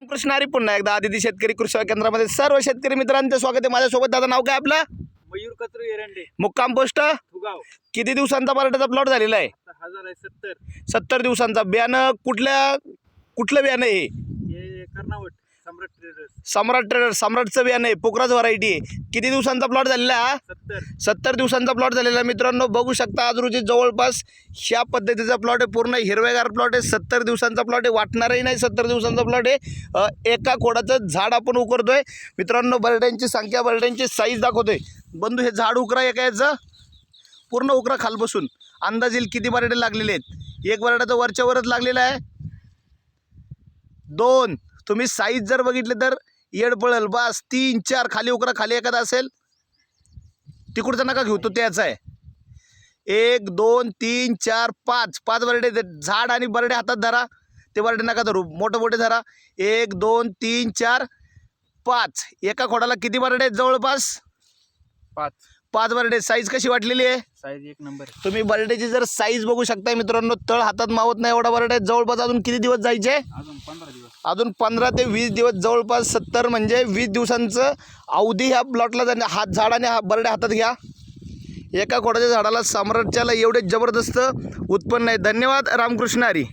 कृष्ण हरी पुन्हा एकदा आदिती शेतकरी कृषी केंद्रामध्ये सर्व शेतकरी मित्रांचे स्वागत आहे। माझ्यासोबत दादा नाव काय आपलं? मयूर कचरू एरंडे, मुक्काम पोस्ट फुगाव. किती दिवसांचा पराठ्याचा प्लॉट झालेला आहे? 70 70 दिवसांचा। बियाणं कुठलं बियाणं आहे? हे कर्नावट सम्राट ट्रेडर्स. सम्राटचं बियाणं आहे, पोखराज व्हरायटी आहे। किती दिवसांचा प्लॉट झालेला आहे? 70 दिवसांचा प्लॉट झालेला आहे। मित्रांनो बघू शकता आज रोजी जवळपास ह्या पद्धतीचा प्लॉट आहे, पूर्ण हिरवेगार प्लॉट आहे। 70 दिवसांचा प्लॉट आहे, वाटणारही नाही 70 दिवसांचा प्लॉट आहे। एका खोडाचं झाड आपण उकरतोय मित्रांनो। बरड्यांची संख्या, बरड्यांची साईज दाखवतोय बंधू। हे झाड उकरा एका याचं पूर्ण उकरा खाल बसून अंदाज येईल किती बरडे लागलेले आहेत। एक बरडा तर वरच्या वरच लागलेला आहे, 2 तुम्ही साईज जर बघितले तर येड पळल बस। 3 4 खाली उकरा, खाली एखादा असेल तिकडचा नका घेऊ, तो त्याचा आहे। 1 2 3 4 5 बरडे झाड आणि बरडे हातात धरा, ते बरडे नका धरू, मोठे मोठे धरा। 1 2 3 4 5 एका खोडाला किती बरडे आहेत? जवळपास 5 बरडे। साईज कशी वाटलेली आहे? साईज एक नंबर. तुम्ही बरडेची जर साईज बघू शकताय मित्रांनो, तळ हातात मावत नाही एवढा बरडे आहे। जवळपास अजून किती दिवस जायचे? अजून 15 दिवस. अजून 15 ते 20 दिवस, जवळपास 70 म्हणजे 20 दिवसांचं अवधी ह्या प्लॉटला जाणे। हात झाडाने हा बरडे हातात घ्या। एका खोडाच्या झाडाला सम्राटच्याला एवढे जबरदस्त उत्पन्न आहे। धन्यवाद. रामकृष्ण हरी.